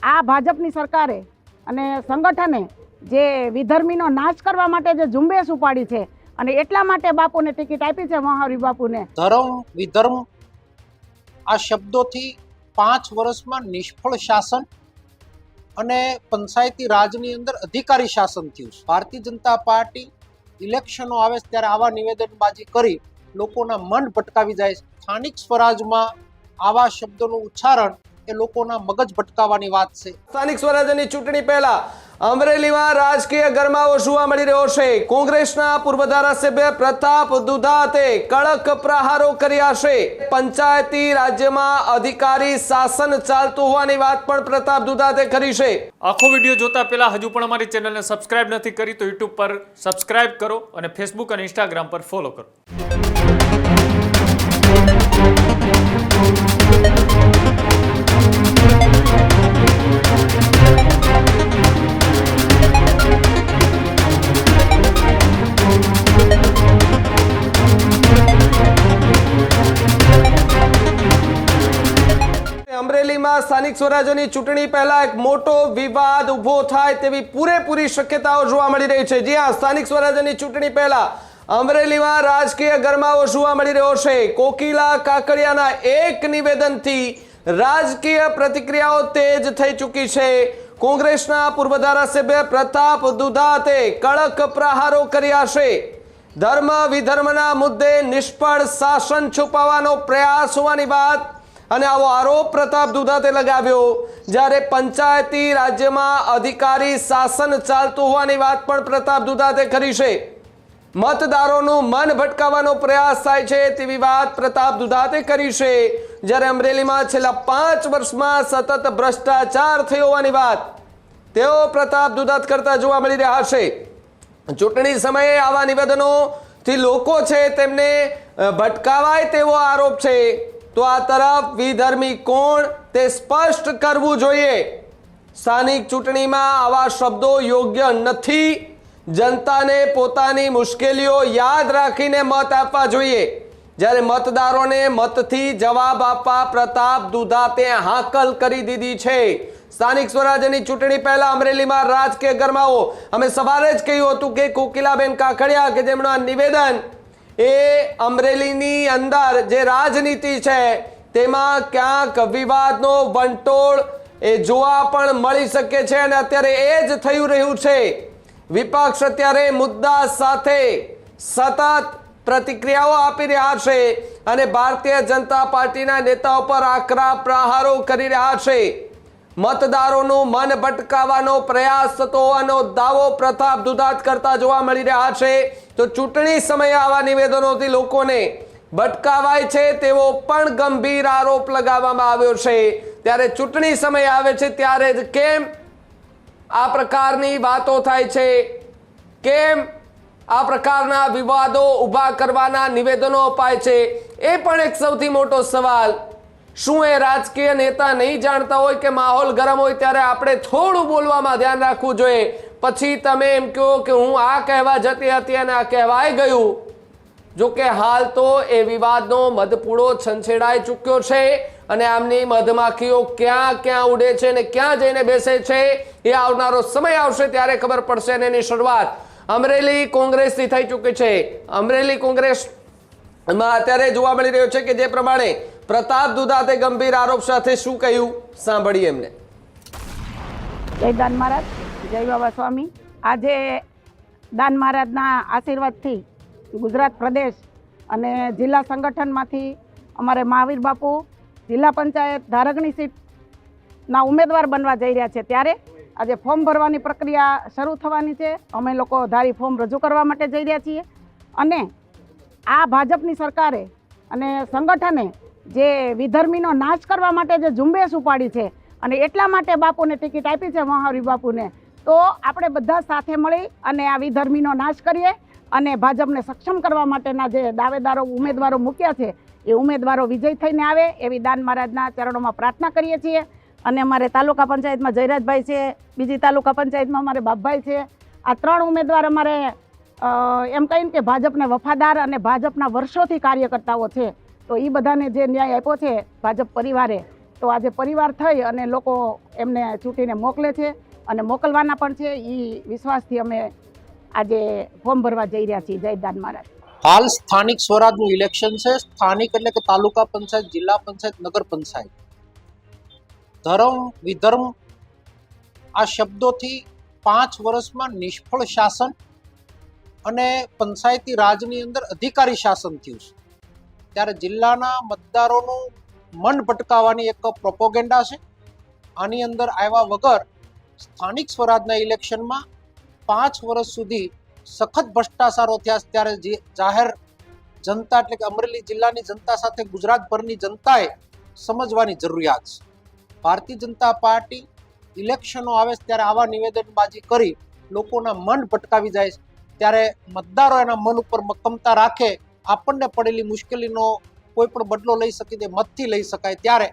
આ ભાજપની સરકારે અને સંગઠને જે વિધર્મીનો નાશ કરવા માટે જે ઝુંબેશ ઉપાડી છે અને એટલા માટે બાપુને ટિકિટ આપી છે, મહાવીર બાપુને. ધર્મ વિધર્મ આ શબ્દોથી 5 વર્ષમાં નિષ્ફળ શાસન અને પંચાયતી રાજની અંદર અધિકારી શાસન થયું છે. ભારતીય જનતા પાર્ટી ઇલેક્શનો આવે ત્યારે આવા નિવેદનબાજી કરી લોકોના મન ભટકાવી જાય. સ્થાનિક સ્વરાજમાં આવા શબ્દોનું ઉચ્ચારણ એ લોકોના મગજ ભટકાવવાની વાત છે. સ્થાનિક સ્વરાજ્યની ચૂંટણી પહેલા અમરેલીમાં રાજકીય ગરમાવો જોવા મળી રહ્યો છે. કોંગ્રેસના પૂર્વ ધારાસભ્ય પ્રતાપ દુધાતે કડક પ્રહારો કર્યા છે. પંચાયતી રાજ્યમાં અધિકારી શાસન ચાલતું હોવાની વાત પણ પ્રતાપ દુધાતે કરી છે. આખો વિડીયો જોતા પહેલા હજુ પણ અમારી ચેનલને સબસ્ક્રાઇબ નથી કરી તો યુટ્યુબ પર સબસ્ક્રાઇબ કરો અને ફેસબુક અને ઇન્સ્ટાગ્રામ પર ફોલો કરો. અમરેલીમાં સ્થાનિક સ્વરાજ્યની ચૂંટણી પહેલા એક મોટો વિવાદ ઉભો થાય તેવી પૂરેપૂરી શક્યતાઓ જોવા મળી રહી છે. જી હા, સ્થાનિક સ્વરાજ્યની ચૂંટણી પહેલા અમરેલીમાં રાજકીય ગરમાવો જોવા મળી રહ્યો છે. કોકિલા કાકડિયાના એક નિવેદનથી રાજકીય પ્રતિક્રિયાઓ તેજ થઈ ચૂકી છે. કોંગ્રેસના પૂર્વ ધારાસભ્ય પ્રતાપ દુધાતે કડક પ્રહારો કર્યા છે. ધર્મ વિધર્મના મુદ્દે નિષ્ફળ શાસન છુપાવવાનો પ્રયાસ હોવાની વાત અને આવો આરોપ પ્રતાપ દુધાતે લગાવ્યો. જ્યારે પંચાયતી રાજ્યમાં અધિકારી શાસન ચાલતું હોવાની વાત પણ પ્રતાપ દુધાતે કરી છે. મતદારોનું મન ભટકાવવાનો પ્રયાસ થાય છે તેવી વાત પ્રતાપ દુધાતે કરી છે. જ્યારે અમરેલીમાં છેલ્લા 5 વર્ષમાં સતત ભ્રષ્ટાચાર થયો હોવાની વાત તેઓ પ્રતાપ દુધાત કરતા જોવા મળી રહ્યા છે. ચૂંટણી સમયે આવા નિવેદનોથી લોકો છે તેમને ભટકાવાય તેવો આરોપ છે. તો આ તરફ વિધર્મી કોણ તે સ્પષ્ટ કરવું જોઈએ. સ્થાનિક ચૂંટણીમાં આવા શબ્દો યોગ્ય નથી. જનતાને પોતાની મુશ્કેલીઓ યાદ રાખીને મત આપવા જોઈએ. જ્યારે મતદારોને મતથી જવાબ આપવા પ્રતાપ દુધાતે હાકલ કરી દીધી છે. સ્થાનિક સ્વરાજ્યની ચૂંટણી પહેલા અમરેલીમાં રાજકીય ગરમાવો. અમે સવારે જ કહ્યું હતું કે કોકિલાબેન કાકડિયા કે જેમનું આ નિવેદન એ અમરેલીની અંદર જે રાજનીતિ છે તેમાં ક્યાંક વિવાદનો વંટોળ એ જોવા પણ મળી શકે છે અને અત્યારે એ જ થઈ રહ્યું છે. વિપક્ષ અત્યારે મુદ્દા સાથે સતત પ્રતિક્રિયાઓ આપી રહ્યા છે અને ભારતીય જનતા પાર્ટીના નેતાઓ પર આકરા પ્રહારો કરી રહ્યા છે. મતદારોનું મન ભટકાવવાનો પ્રયાસ થતો હોવાનો દાવો પ્રતાપ દુધાત કરતા જોવા મળી રહ્યા છે. તો ચૂંટણી સમયે આવા નિવેદનોથી લોકોને ભટકાવાય છે તેવો પણ ગંભીર આરોપ લગાવવામાં આવ્યો છે. ત્યારે ચૂંટણી સમય આવે છે ત્યારે જ કેમ આ પ્રકારની વાતો થાય છે, કેમ આ પ્રકારના વિવાદો ઊભા કરવાના નિવેદનો અપાય છે, એ પણ એક સૌથી મોટો સવાલ. શું એ રાજકીય નેતા નહીં જાણતા હોય કે માહોલ ગરમ હોય ત્યારે આપણે થોડું બોલવામાં ધ્યાન રાખવું જોઈએ, પછી તમે એમ કહો કે હું આ કહેવા જતી હતી અને આ કહેવાય ગયું? જો કે હાલ તો એ વિવાદનો મધપૂડો છંછેડાઈ ચૂક્યો છે અને આમની મધમાખીઓ ક્યાં ક્યાં ઉડે છે અને ક્યાં જઈને બેસે છે એ આવનારો સમય આવશે ત્યારે ખબર પડશે. અને એની શરૂઆત અમરેલી કોંગ્રેસથી થઈ ચૂકી છે. અમરેલી કોંગ્રેસમાં અત્યારે જોવા મળી રહ્યો છે કે જે પ્રમાણે પ્રતાપ દુધાતે ગંભીર આરોપ સાથે શું કહ્યું સાંભળીએ એમને. જય દાન મહારાજ, જય બાબા સ્વામી. આજે દાન મહારાજના આશીર્વાદથી ગુજરાત પ્રદેશ અને જિલ્લા સંગઠનમાંથી અમારે મહાવીર બાપુ જિલ્લા પંચાયત ધારકની સીટના ઉમેદવાર બનવા જઈ રહ્યા છે. ત્યારે આજે ફોર્મ ભરવાની પ્રક્રિયા શરૂ થવાની છે. અમે લોકો ધારી ફોર્મ રજૂ કરવા માટે જઈ રહ્યા છીએ. અને આ ભાજપની સરકારે અને સંગઠને જે વિધર્મીનો નાશ કરવા માટે જે ઝુંબેશ ઉપાડી છે અને એટલા માટે બાપુને ટિકિટ આપી છે, મહાવીર બાપુને. તો આપણે બધા સાથે મળી અને આ વિધર્મીનો નાશ કરીએ અને ભાજપને સક્ષમ કરવા માટેના જે દાવેદારો ઉમેદવારો મૂક્યા છે એ ઉમેદવારો વિજય થઈને આવે એવી દાન મહારાજના ચરણોમાં પ્રાર્થના કરીએ છીએ. અને અમારે તાલુકા પંચાયતમાં જયરાજભાઈ છે, બીજી તાલુકા પંચાયતમાં અમારે બાપભાઈ છે. આ 3 ઉમેદવાર અમારે એમ કહીને કે ભાજપને વફાદાર અને ભાજપના વર્ષોથી કાર્યકર્તાઓ છે. તો એ બધાને જે ન્યાય આપ્યો છે ભાજપ પરિવારે, તો આજે પરિવાર થઈ અને લોકો એમને ચૂંટીને મોકલે છે અને મોકલવાના પણ છે. એ વિશ્વાસથી અમે આજે ફોર્મ ભરવા જઈ રહ્યા છીએ. જય દાન મહારાજ. હાલ સ્થાનિક સ્વરાજનું ઇલેક્શન છે. સ્થાનિક એટલે કે તાલુકા પંચાયત, જિલ્લા પંચાયત, નગર પંચાયત. ધર્મ વિધર્મ આ શબ્દોથી 5 વર્ષમાં નિષ્ફળ શાસન અને પંચાયતી રાજની અંદર અધિકારી શાસન થયું છે. ત્યારે જિલ્લાના મતદારોનું મન ભટકાવવાની એક પ્રોપોગેન્ડા છે. આની અંદર આવ્યા વગર સ્થાનિક સ્વરાજના ઇલેક્શનમાં 5 વર્ષ સુધી સખત ભ્રષ્ટાચારો થયા છે. ત્યારે જાહેર જનતા એટલે કે અમરેલી જિલ્લાની જનતા સાથે ગુજરાતભરની જનતાએ સમજવાની જરૂરિયાત છે. ભારતીય જનતા પાર્ટી ઇલેક્શનો આવે છે ત્યારે આવા નિવેદનબાજી કરી લોકોના મન ભટકાવી જાય છે. ત્યારે મતદારો એના મન ઉપર મક્કમતા રાખે, આપણને પડેલી મુશ્કેલીનો કોઈ પણ બદલો લઈ શકે તે મતથી લઈ શકાય. ત્યારે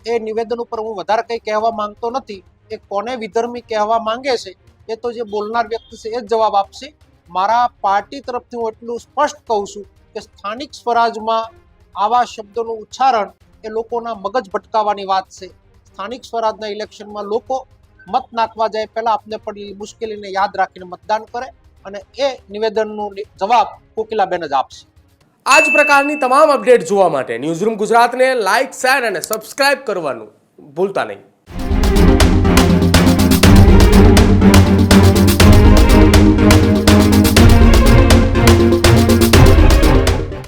એ નિવેદન ઉપર હું વધારે કંઈ કહેવા માંગતો નથી. એ કોને વિધર્મી કહેવા માંગે છે એ તો જે બોલનાર વ્યક્તિ છે એ જ જવાબ આપશે. મારા પાર્ટી તરફથી હું એટલું સ્પષ્ટ કહું છું કે સ્થાનિક સ્વરાજમાં આવા શબ્દોનું ઉચ્ચારણ એ લોકોના મગજ ભટકાવવાની વાત છે. સ્થાનિક સ્વરાજના ઇલેક્શનમાં લોકો મત નાખવા જાય પહેલાં આપને પડેલી મુશ્કેલીને યાદ રાખીને મતદાન કરે અને એ નિવેદનનો જવાબ કોકિલાબેન જ આપશે. આ જ પ્રકારની તમામ અપડેટ જોવા માટે ન્યૂઝરૂમ ગુજરાતને લાઇક, શેર અને સબસ્ક્રાઇબ કરવાનું ભૂલતા નહીં.